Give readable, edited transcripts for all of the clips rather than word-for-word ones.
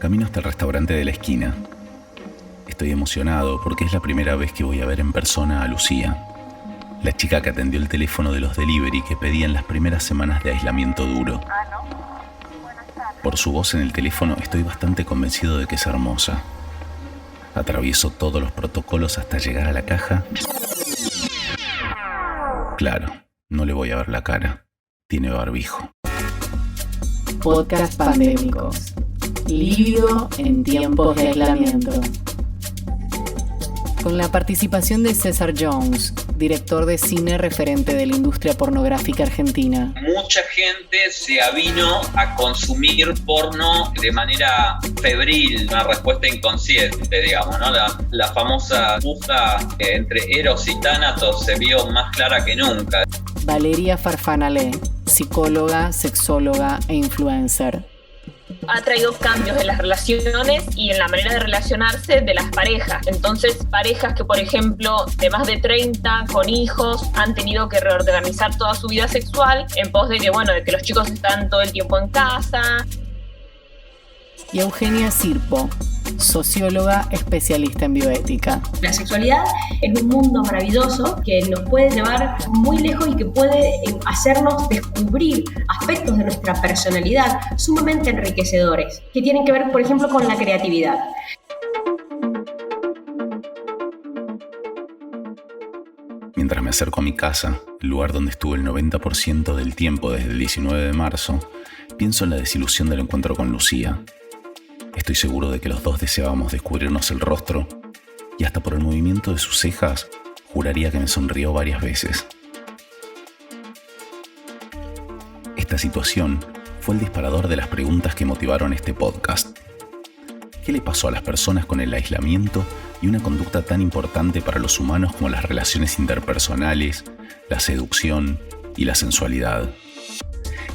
Camino hasta el restaurante de la esquina. Estoy emocionado porque es la primera vez que voy a ver en persona a Lucía, la chica que atendió el teléfono de los delivery que pedían las primeras semanas de aislamiento duro. Por su voz en el teléfono estoy bastante convencido de que es hermosa. Atravieso todos los protocolos hasta llegar a la caja. Claro, no le voy a ver la cara. Tiene barbijo. Podcast pandémicos. Lívido en tiempos de aislamiento. Con la participación de César Jones, director de cine referente de la industria pornográfica argentina. Mucha gente se avino a consumir porno de manera febril, una respuesta inconsciente, digamos, ¿no? La famosa puja entre Eros y Tánatos se vio más clara que nunca. Valeria Farfanalé, psicóloga, sexóloga e influencer. Ha traído cambios en las relaciones y en la manera de relacionarse de las parejas. Entonces, parejas que, por ejemplo, de más de 30, con hijos, han tenido que reorganizar toda su vida sexual en pos de que los chicos están todo el tiempo en casa. Y Eugenia Sirpo, socióloga especialista en bioética. La sexualidad es un mundo maravilloso que nos puede llevar muy lejos y que puede hacernos descubrir aspectos de nuestra personalidad sumamente enriquecedores, que tienen que ver, por ejemplo, con la creatividad. Mientras me acerco a mi casa, el lugar donde estuve el 90% del tiempo desde el 19 de marzo, pienso en la desilusión del encuentro con Lucía. Estoy seguro de que los dos deseábamos descubrirnos el rostro y hasta por el movimiento de sus cejas juraría que me sonrió varias veces. Esta situación fue el disparador de las preguntas que motivaron este podcast. ¿Qué le pasó a las personas con el aislamiento y una conducta tan importante para los humanos como las relaciones interpersonales, la seducción y la sensualidad?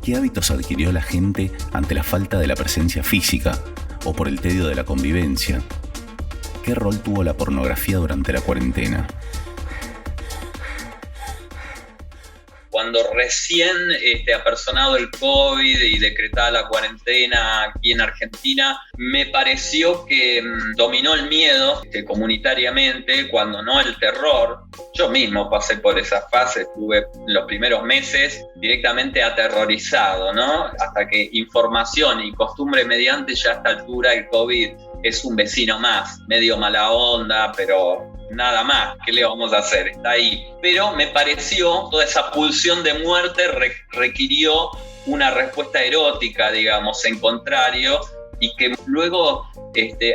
¿Qué hábitos adquirió la gente ante la falta de la presencia física o por el tedio de la convivencia? ¿Qué rol tuvo la pornografía durante la cuarentena? Cuando recién apersonado el COVID y decretada la cuarentena aquí en Argentina, me pareció que dominó el miedo comunitariamente, cuando no el terror. Yo mismo pasé por esa fase, estuve los primeros meses directamente aterrorizado, ¿no? Hasta que información y costumbre mediante, ya a esta altura el COVID es un vecino más, medio mala onda, pero nada más, ¿qué le vamos a hacer? Está ahí. Pero me pareció, toda esa pulsión de muerte requirió una respuesta erótica, digamos, en contrario, y que luego,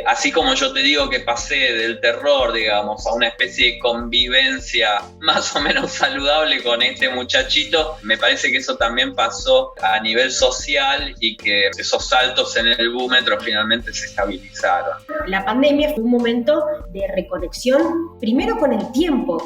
así como yo te digo que pasé del terror, digamos, a una especie de convivencia más o menos saludable con este muchachito, me parece que eso también pasó a nivel social y que esos saltos en el búmetro finalmente se estabilizaron. La pandemia fue un momento de reconexión, primero con el tiempo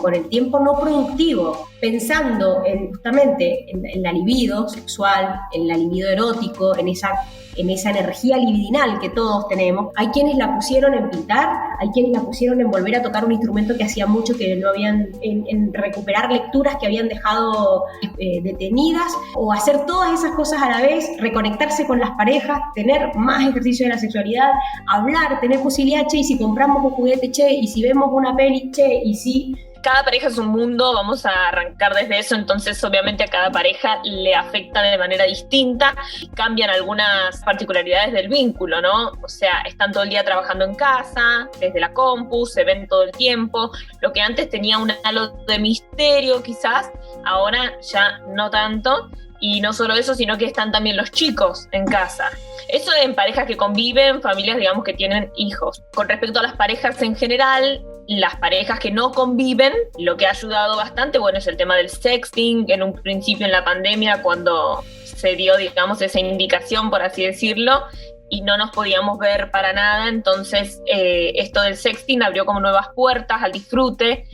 no productivo, pensando justamente en la libido sexual, en la libido erótico, en esa energía libidinal que todos tenemos. Hay quienes la pusieron en pintar, hay quienes la pusieron en volver a tocar un instrumento que hacía mucho que no habían, en recuperar lecturas que habían dejado detenidas, o hacer todas esas cosas a la vez, reconectarse con las parejas, tener más ejercicio de la sexualidad, hablar, tener posibilidad, che, y si compramos un juguete, che, y si vemos una peli, che, y si... Cada pareja es un mundo, vamos a arrancar desde eso, entonces obviamente a cada pareja le afecta de manera distinta, cambian algunas particularidades del vínculo, ¿no? O sea, están todo el día trabajando en casa, desde la compu, se ven todo el tiempo, lo que antes tenía un halo de misterio quizás, ahora ya no tanto. Y no solo eso, sino que están también los chicos en casa. Eso en parejas que conviven, familias, digamos, que tienen hijos. Con respecto a las parejas en general, las parejas que no conviven, lo que ha ayudado bastante, bueno, es el tema del sexting. En un principio en la pandemia, cuando se dio, digamos, esa indicación, por así decirlo, y no nos podíamos ver para nada, entonces esto del sexting abrió como nuevas puertas al disfrute.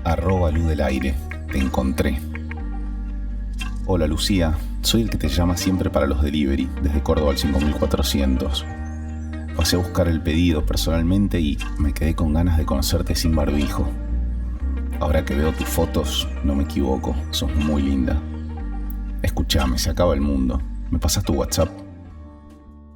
@Luz del Aire, te encontré. Hola Lucía, soy el que te llama siempre para los delivery, desde Córdoba al 5400. Pasé a buscar el pedido personalmente y me quedé con ganas de conocerte sin barbijo. Ahora que veo tus fotos, no me equivoco, sos muy linda. Escuchame, se acaba el mundo. ¿Me pasas tu WhatsApp?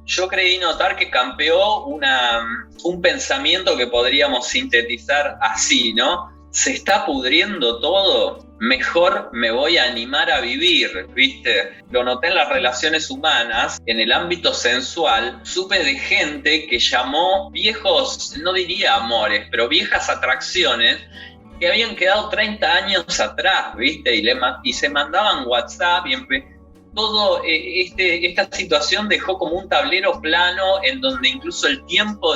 yo creí notar que campeó un pensamiento que podríamos sintetizar así, ¿no? Se está pudriendo todo, mejor me voy a animar a vivir, ¿viste? Lo noté en las relaciones humanas, en el ámbito sensual, supe de gente que llamó viejos, no diría amores, pero viejas atracciones que habían quedado 30 años atrás, ¿viste? Y se mandaban WhatsApp y todo esta situación dejó como un tablero plano en donde incluso el tiempo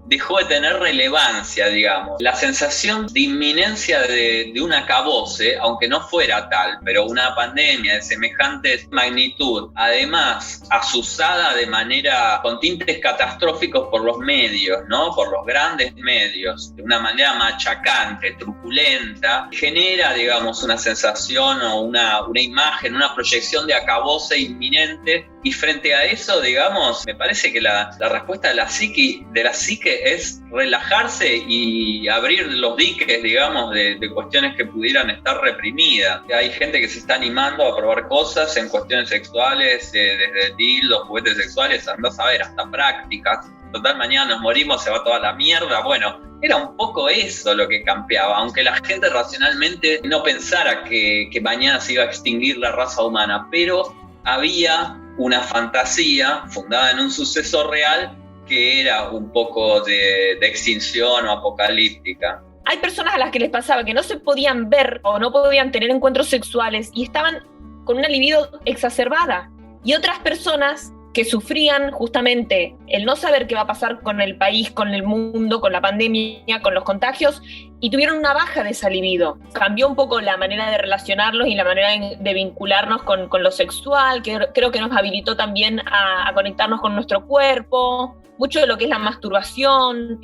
dejó de tener relevancia, digamos. La sensación de inminencia de un acabose, aunque no fuera tal, pero una pandemia de semejante magnitud, además azuzada de manera con tintes catastróficos por los medios, ¿no? Por los grandes medios, de una manera machacante, truculenta, genera, digamos, una sensación o una imagen, una proyección de acabose inminente. Y frente a eso, digamos, me parece que la respuesta de la psique es relajarse y abrir los diques, digamos, de cuestiones que pudieran estar reprimidas. Hay gente que se está animando a probar cosas en cuestiones sexuales, desde dildos, juguetes sexuales, andás a ver, hasta prácticas. Total, mañana nos morimos, se va toda la mierda. Bueno, era un poco eso lo que campeaba, aunque la gente racionalmente no pensara que mañana se iba a extinguir la raza humana, pero había una fantasía fundada en un suceso real que era un poco de extinción o apocalíptica. Hay personas a las que les pasaba que no se podían ver o no podían tener encuentros sexuales y estaban con una libido exacerbada. Y otras personas que sufrían justamente el no saber qué va a pasar con el país, con el mundo, con la pandemia, con los contagios, y tuvieron una baja de esa libido. Cambió un poco la manera de relacionarlos y la manera de vincularnos con lo sexual, que creo que nos habilitó también a conectarnos con nuestro cuerpo. Mucho de lo que es la masturbación,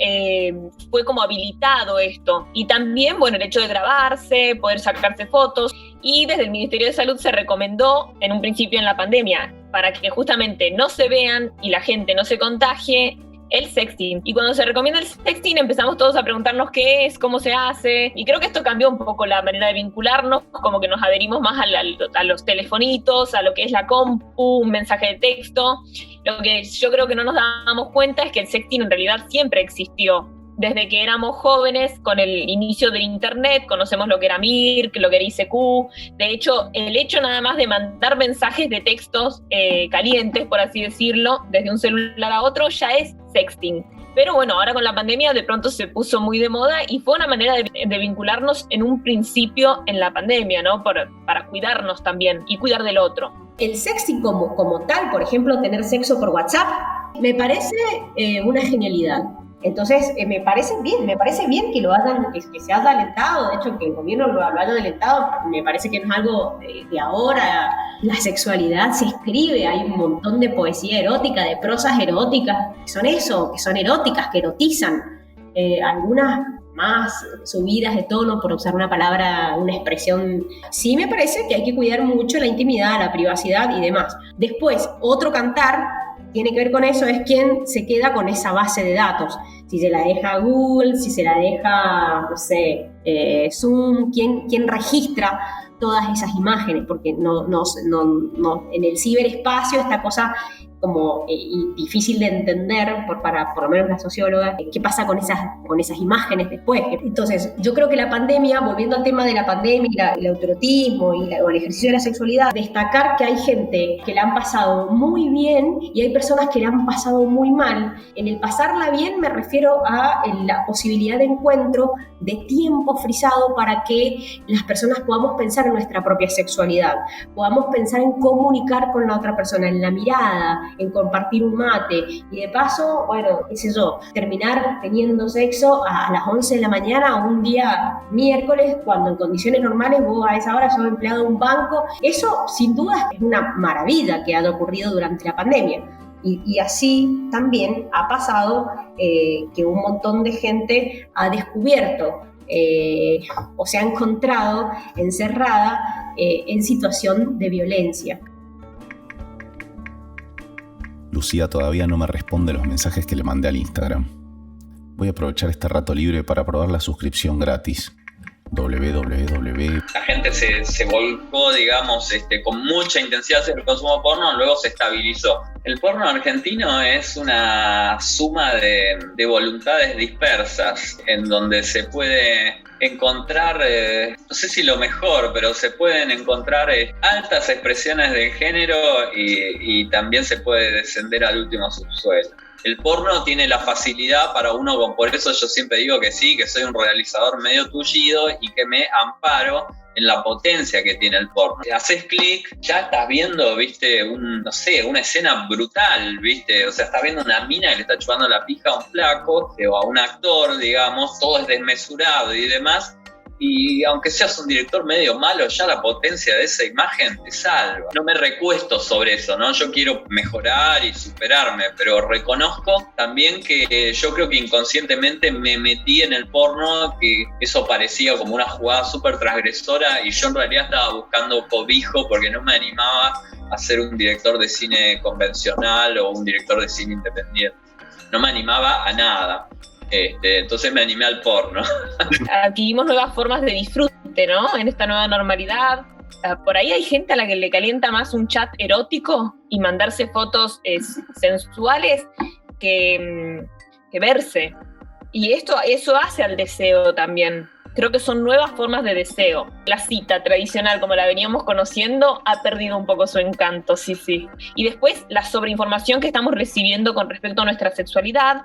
fue como habilitado esto. Y también, bueno, el hecho de grabarse, poder sacarse fotos. Y desde el Ministerio de Salud se recomendó, en un principio en la pandemia, para que justamente no se vean y la gente no se contagie, el sexting. Y cuando se recomienda el sexting empezamos todos a preguntarnos qué es, cómo se hace, y creo que esto cambió un poco la manera de vincularnos, como que nos adherimos más a los telefonitos, a lo que es la compu, un mensaje de texto. Lo que yo creo que no nos dábamos cuenta es que el sexting en realidad siempre existió. Desde que éramos jóvenes, con el inicio del internet, conocemos lo que era Mirk, lo que era ICQ. De hecho, el hecho nada más de mandar mensajes de textos calientes, por así decirlo, desde un celular a otro, ya es sexting. Pero bueno, ahora con la pandemia de pronto se puso muy de moda y fue una manera de vincularnos en un principio en la pandemia, ¿no? Para cuidarnos también y cuidar del otro. El sexting como tal, por ejemplo, tener sexo por WhatsApp, me parece una genialidad. Entonces, me parece bien que que se haya alentado, de hecho, que el gobierno lo haya alentado, me parece que no es algo de ahora. La sexualidad se escribe, hay un montón de poesía erótica, de prosas eróticas, que son eróticas, que erotizan, algunas más subidas de tono, por usar una palabra, una expresión. Sí me parece que hay que cuidar mucho la intimidad, la privacidad y demás. Después, otro cantar tiene que ver con eso, es quién se queda con esa base de datos. Si se la deja Google, si se la deja, no sé, Zoom, quién registra todas esas imágenes, porque no, en el ciberespacio esta cosa como difícil de entender para por lo menos la socióloga, qué pasa con esas imágenes después. Entonces, yo creo que la pandemia, volviendo al tema de la pandemia, el autoerotismo o el ejercicio de la sexualidad, destacar que hay gente que la han pasado muy bien y hay personas que la han pasado muy mal. En el pasarla bien me refiero a la posibilidad de encuentro, de tiempo frisado para que las personas podamos pensar en nuestra propia sexualidad, podamos pensar en comunicar con la otra persona, en la mirada, en compartir un mate y de paso, bueno, qué sé yo, terminar teniendo sexo a las 11 de la mañana un día miércoles, cuando en condiciones normales vos a esa hora sos empleado de un banco. Eso sin duda es una maravilla que haya ocurrido durante la pandemia. Y así también ha pasado que un montón de gente ha descubierto o se ha encontrado encerrada en situación de violencia. Lucía todavía no me responde los mensajes que le mandé al Instagram. Voy a aprovechar este rato libre para probar la suscripción gratis. La gente se volcó, digamos, con mucha intensidad hacia el consumo porno, luego se estabilizó. El porno argentino es una suma de voluntades dispersas, en donde se puede encontrar, no sé si lo mejor, pero se pueden encontrar altas expresiones del género y también se puede descender al último subsuelo. El porno tiene la facilidad para uno, por eso yo siempre digo que sí, que soy un realizador medio tullido y que me amparo en la potencia que tiene el porno. Haces clic, ya estás viendo, viste, una escena brutal, viste, o sea, estás viendo una mina que le está chupando la pija a un flaco o a un actor, digamos, todo es desmesurado y demás. Y aunque seas un director medio malo, ya la potencia de esa imagen te salva. No me recuesto sobre eso, ¿no? Yo quiero mejorar y superarme, pero reconozco también que yo creo que inconscientemente me metí en el porno, que eso parecía como una jugada súper transgresora y yo en realidad estaba buscando cobijo porque no me animaba a ser un director de cine convencional o un director de cine independiente. No me animaba a nada. Entonces me animé al porno. Adquirimos nuevas formas de disfrute, ¿no? En esta nueva normalidad. Por ahí hay gente a la que le calienta más un chat erótico y mandarse fotos sensuales que verse. Y eso hace al deseo también. Creo que son nuevas formas de deseo. La cita tradicional, como la veníamos conociendo, ha perdido un poco su encanto, sí. Y después, la sobreinformación que estamos recibiendo con respecto a nuestra sexualidad,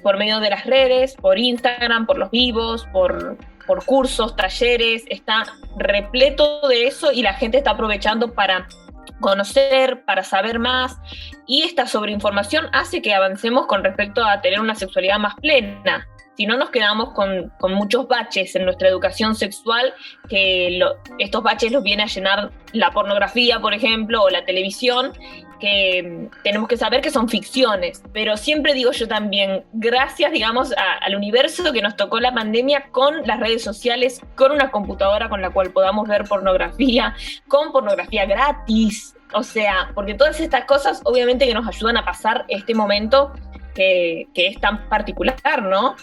por medio de las redes, por Instagram, por los vivos, por cursos, talleres, está repleto de eso y la gente está aprovechando para conocer, para saber más, y esta sobreinformación hace que avancemos con respecto a tener una sexualidad más plena. Si no, nos quedamos con muchos baches en nuestra educación sexual, que estos baches los viene a llenar la pornografía, por ejemplo, o la televisión, que tenemos que saber que son ficciones. Pero siempre digo yo también, gracias, digamos, al universo que nos tocó la pandemia con las redes sociales, con una computadora con la cual podamos ver pornografía, con pornografía gratis, o sea, porque todas estas cosas obviamente que nos ayudan a pasar este momento que es tan particular, ¿no?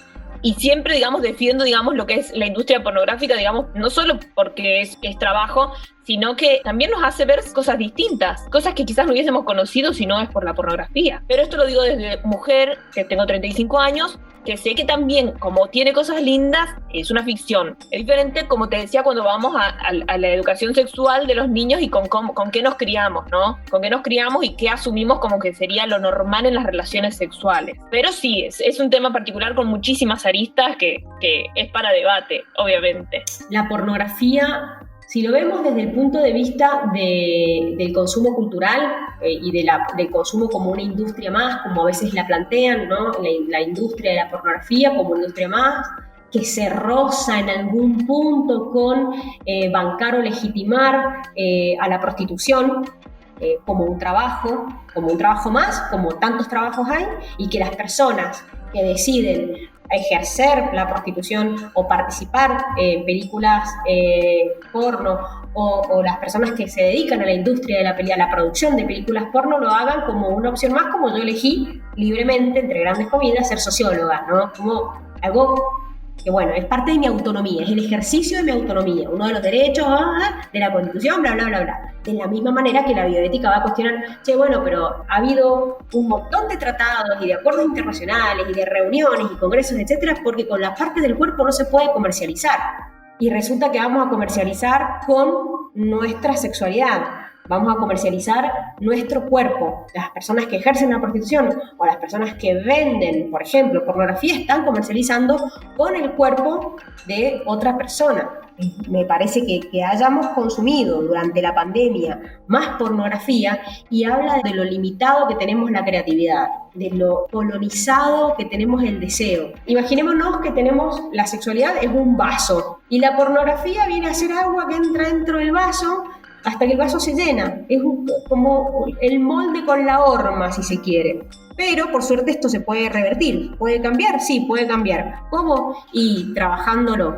Y siempre, digamos, defiendo, digamos, lo que es la industria pornográfica, digamos, no solo porque es trabajo, sino que también nos hace ver cosas distintas, cosas que quizás no hubiésemos conocido si no es por la pornografía. Pero esto lo digo desde mujer, que tengo 35 años, que sé que también, como tiene cosas lindas, es una ficción. Es diferente, como te decía, cuando vamos a la educación sexual de los niños y con qué nos criamos, ¿no? Con qué nos criamos y qué asumimos como que sería lo normal en las relaciones sexuales. Pero sí, es un tema particular con muchísimas aristas que es para debate, obviamente. La pornografía, si lo vemos desde el punto de vista del consumo cultural y del consumo como una industria más, como a veces la plantean, ¿no? La industria de la pornografía como una industria más, que se roza en algún punto con bancar o legitimar a la prostitución como un trabajo más, como tantos trabajos hay, y que las personas que deciden ejercer la prostitución o participar en películas porno o las personas que se dedican a la industria de la producción de películas porno lo hagan como una opción más, como yo elegí libremente, entre grandes comillas, ser socióloga, ¿no? Como algo que, bueno, es parte de mi autonomía, es el ejercicio de mi autonomía, uno de los derechos de la Constitución, bla, bla, bla, bla. De la misma manera que la bioética va a cuestionar, bueno, pero ha habido un montón de tratados y de acuerdos internacionales y de reuniones y congresos, etcétera, porque con la parte del cuerpo no se puede comercializar. Y resulta que vamos a comercializar con nuestra sexualidad. Vamos a comercializar nuestro cuerpo. Las personas que ejercen la prostitución o las personas que venden, por ejemplo, pornografía, están comercializando con el cuerpo de otra persona. Me parece que hayamos consumido durante la pandemia más pornografía y habla de lo limitado que tenemos la creatividad, de lo colonizado que tenemos el deseo. Imaginémonos que tenemos la sexualidad es un vaso y la pornografía viene a ser agua que entra dentro del vaso hasta que el vaso se llena. Es como el molde con la horma, si se quiere. Pero, por suerte, esto se puede revertir. ¿Puede cambiar? Sí, puede cambiar. ¿Cómo? Y trabajándolo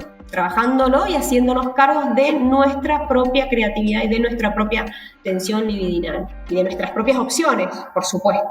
y haciéndonos cargos de nuestra propia creatividad y de nuestra propia tensión libidinal. Y de nuestras propias opciones, por supuesto.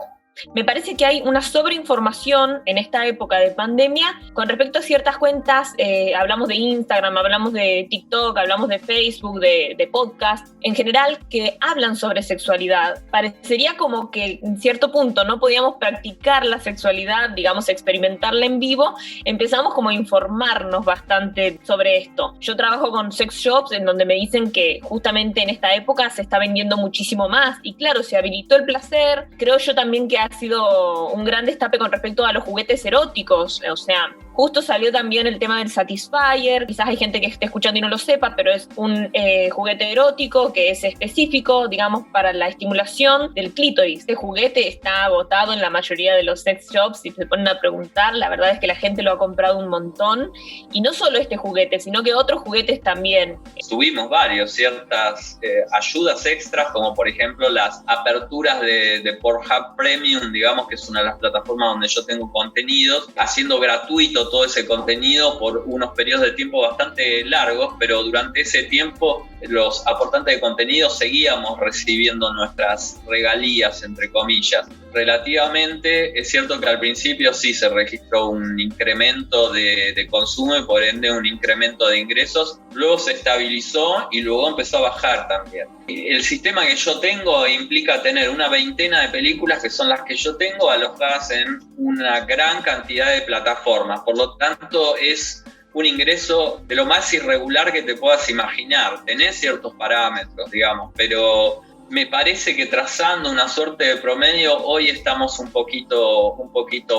Me parece que hay una sobreinformación en esta época de pandemia con respecto a ciertas cuentas, hablamos de Instagram, hablamos de TikTok, hablamos de Facebook, de podcast, en general, que hablan sobre sexualidad. Parecería como que en cierto punto no podíamos practicar la sexualidad, digamos, experimentarla en vivo, empezamos como a informarnos bastante sobre esto. Yo trabajo con sex shops en donde me dicen que justamente en esta época se está vendiendo muchísimo más y claro, se habilitó el placer. Creo yo también que ha sido un gran destape con respecto a los juguetes eróticos, o sea, justo salió también el tema del Satisfyer, quizás hay gente que esté escuchando y no lo sepa, pero es un juguete erótico que es específico, digamos, para la estimulación del clítoris. Este juguete está agotado en la mayoría de los sex shops, si se ponen a preguntar, la verdad es que la gente lo ha comprado un montón, y no solo este juguete, sino que otros juguetes también. Tuvimos ciertas ayudas extras, como por ejemplo las aperturas de Pornhub Premium, digamos, que es una de las plataformas donde yo tengo contenidos, haciendo gratuito todo ese contenido por unos periodos de tiempo bastante largos, pero durante ese tiempo los aportantes de contenido seguíamos recibiendo nuestras regalías, entre comillas. Relativamente, es cierto que al principio sí se registró un incremento de consumo y por ende un incremento de ingresos, luego se estabilizó y luego empezó a bajar también. El sistema que yo tengo implica tener una veintena de películas que son las que yo tengo alojadas en una gran cantidad de plataformas, por lo tanto es un ingreso de lo más irregular que te puedas imaginar. Tenés ciertos parámetros, digamos, pero me parece que trazando una suerte de promedio, hoy estamos un poquito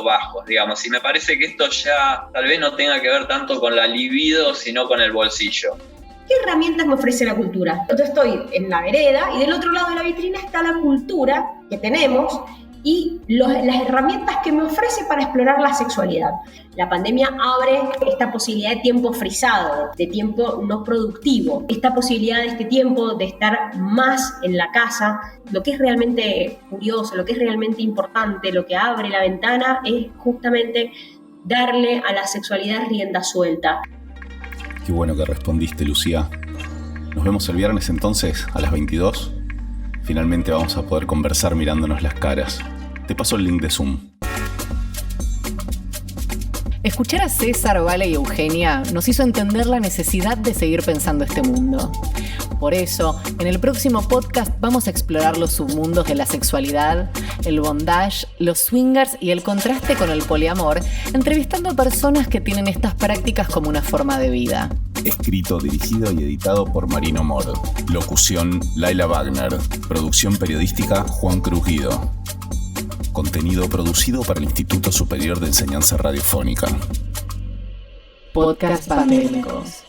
bajos, digamos, y me parece que esto ya tal vez no tenga que ver tanto con la libido, sino con el bolsillo. ¿Qué herramientas me ofrece la cultura? Yo estoy en la vereda y del otro lado de la vitrina está la cultura que tenemos y las herramientas que me ofrece para explorar la sexualidad. La pandemia abre esta posibilidad de tiempo frisado, de tiempo no productivo, esta posibilidad de este tiempo de estar más en la casa. Lo que es realmente curioso, lo que es realmente importante, lo que abre la ventana es justamente darle a la sexualidad rienda suelta. Qué bueno que respondiste, Lucía. Nos vemos el viernes entonces a las 22. Finalmente vamos a poder conversar mirándonos las caras. Te paso el link de Zoom. Escuchar a César, Vale y Eugenia nos hizo entender la necesidad de seguir pensando este mundo. Por eso, en el próximo podcast vamos a explorar los submundos de la sexualidad, el bondage, los swingers y el contraste con el poliamor, entrevistando a personas que tienen estas prácticas como una forma de vida. Escrito, dirigido y editado por Marino Moro. Locución, Laila Wagner. Producción periodística, Juan Cruz Guido. Contenido producido para el Instituto Superior de Enseñanza Radiofónica. Podcast pandémicos.